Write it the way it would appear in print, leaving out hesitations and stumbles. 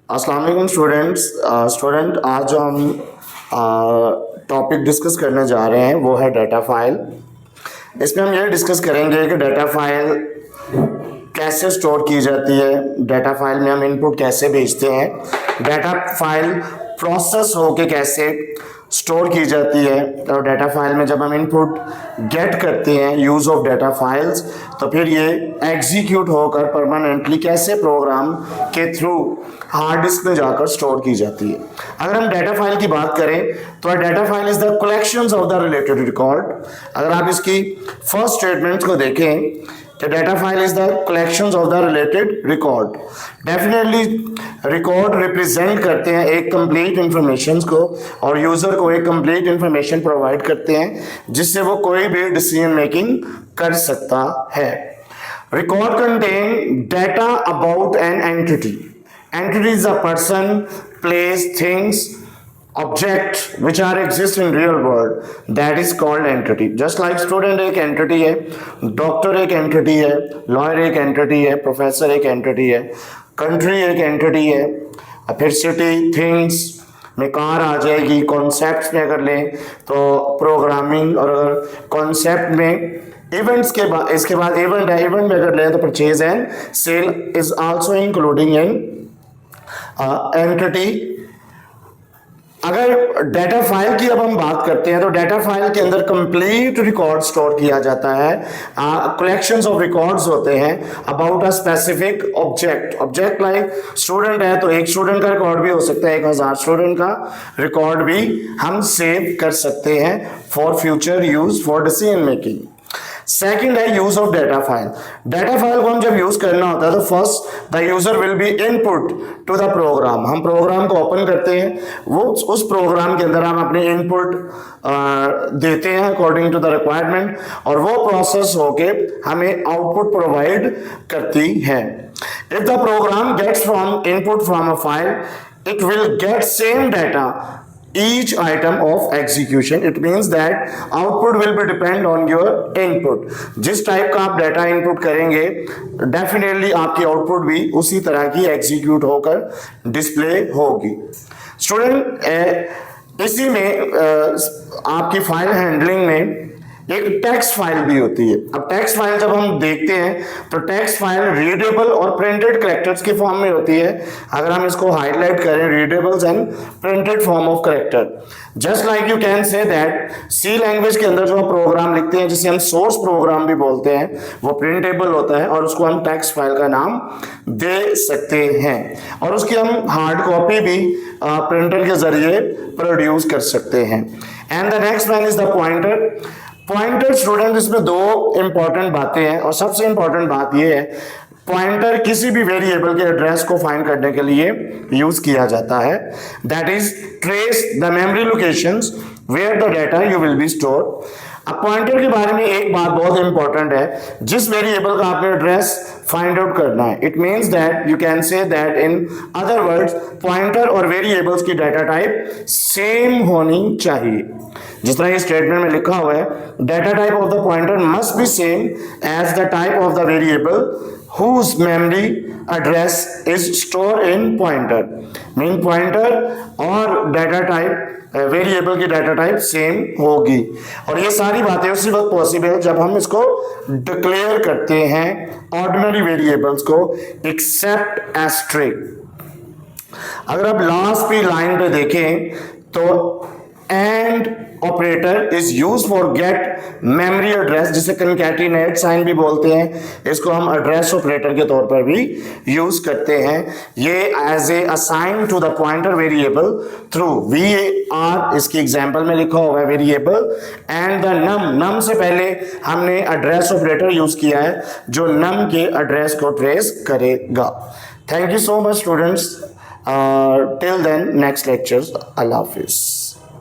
अस्सलाम वालेकुम स्टूडेंट आज जो हम टॉपिक डिस्कस करने जा रहे हैं वो है डाटा फाइल। इसमें हम ये डिस्कस करेंगे कि डाटा फाइल कैसे स्टोर की जाती है, डाटा फाइल में हम इनपुट कैसे भेजते हैं, डाटा फाइल प्रोसेस होके कैसे स्टोर की जाती है, और डाटा फाइल में जब हम इनपुट गेट करते हैं यूज़ ऑफ डाटा फाइल्स तो फिर ये एग्जीक्यूट होकर परमानेंटली कैसे प्रोग्राम के थ्रू हार्ड डिस्क में जाकर स्टोर की जाती है। अगर हम डाटा फाइल की बात करें तो data file is the collections of the related record. अगर आप इसकी फर्स्ट स्टेटमेंट को देखें तो data file is the collections of the related record. Definitely record represent करते हैं एक कंप्लीट इंफॉर्मेशन को और यूजर को एक कंप्लीट इंफॉर्मेशन प्रोवाइड करते हैं जिससे वो कोई भी डिसीजन मेकिंग कर सकता है। Record contain data about an entity. Entity is a person, place, things, object which are exist in real world, that is called entity. Just like student एक entity है, doctor एक entity है, lawyer एक entity है, professor एक entity है, country एक entity है, फिर city, things में कार आ जाएगी। कॉन्सेप्ट्स में अगर लें तो प्रोग्रामिंग, और अगर कॉन्सेप्ट में इवेंट्स के बाद इसके बाद इवेंट है, इवेंट में अगर लें तो purchase and sale is also including in entity. अगर डाटा फाइल की अब हम बात करते हैं तो डाटा फाइल के अंदर कंप्लीट रिकॉर्ड स्टोर किया जाता है। कलेक्शंस ऑफ रिकॉर्ड्स होते हैं about a specific object. Object like student है तो एक स्टूडेंट का रिकॉर्ड भी हो सकता है, 1000 स्टूडेंट का रिकॉर्ड भी हम सेव कर सकते हैं for future use for decision making. Second है use of data file. Data file को हम जब यूज करना होता है तो first the user will be input to the program. हम प्रोग्राम को ओपन करते हैं, वो उस प्रोग्राम के अंदर हम अपने इनपुट देते हैं अकॉर्डिंग टू द रिक्वायरमेंट, और वो प्रोसेस होके हमें आउटपुट प्रोवाइड करती है। If the program gets from input from a file it will get same data each item of execution. It means that output will be depend on your input. जिस type का आप data input करेंगे definitely आपकी output भी उसी तरह की execute होकर डिस्प्ले होगी। स्टूडेंट इसी में आपकी फाइल हैंडलिंग में एक टेक्स्ट फाइल भी होती है। अब टेक्स्ट फाइल जब हम देखते हैं तो टेक्स्ट फाइल रीडेबल और प्रिंटेड कैरेक्टर्स के फॉर्म में होती है। अगर हम इसको हाईलाइट करें, readables and printed form of character, just like you can say that C language के अंदर जो हम प्रोग्राम लिखते हैं जिसे हम सोर्स प्रोग्राम भी बोलते हैं वो प्रिंटेबल होता है और उसको हम टेक्स्ट फाइल का नाम दे सकते हैं, और उसकी हम हार्ड कॉपी भी प्रिंटर के जरिए प्रोड्यूस कर सकते हैं। And the next one is the pointer. Pointer student इसमें दो इंपॉर्टेंट बातें हैं, और सबसे इंपॉर्टेंट बात यह है पॉइंटर किसी भी वेरिएबल के एड्रेस को फाइंड करने के लिए यूज किया जाता है। That is trace the memory locations where the data you will be store. अब पॉइंटर के बारे में एक बात बहुत इंपॉर्टेंट है, जिस वेरिएबल का आपने एड्रेस फाइंड आउट करना है, it means that you can say that in other words pointer और वेरिएबल्स की डाटा टाइप सेम होनी चाहिए। जिस तरह ये स्टेटमेंट में लिखा हुआ है, data type of the pointer must be same as the type of the variable whose memory address is stored in pointer। Mean pointer और डाटा टाइप वेरिएबल की डाटा टाइप सेम होगी, और ये सारी बातें उसी वक्त पॉसिबल जब हम इसको डिक्लेयर करते हैं ऑर्डिनरी वेरिएबल्स को एक्सेप्ट एस्ट्रिक। अगर आप लास्ट की लाइन पे देखें तो and operator is use for get memory address, जिसे कंकैटिनेट साइन भी बोलते हैं, इसको हम एड्रेस ऑपरेटर के तौर पर भी यूज करते हैं। ये as a assign to the pointer variable through VAR इसकी एग्जांपल में लिखा हुआ है वेरिएबल, एंड द नम से पहले हमने एड्रेस ऑपरेटर यूज किया है जो नम के एड्रेस को ट्रेस करेगा। Thank you so much students, till then next lectures, अल्लाह हाफिज।